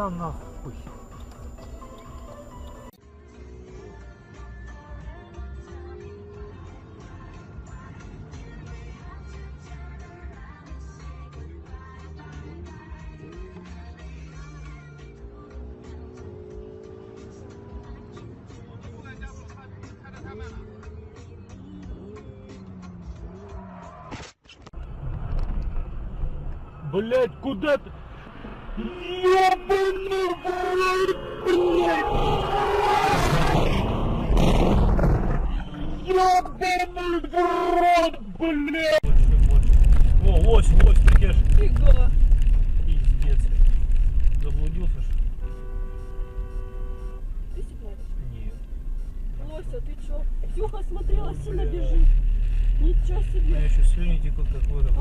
Да нахуй. Блять, куда ты? Ёбаный в рот, блять! Ёбаный в рот, блять! О, лось, прикинь. Фига. Пиздец. Заблудился ж? Ты сигналишь? Нет. Лося, ты чё? Ксюха смотрела, сильно бежит. Ничего себе. Я еще слюни текут, как в этом.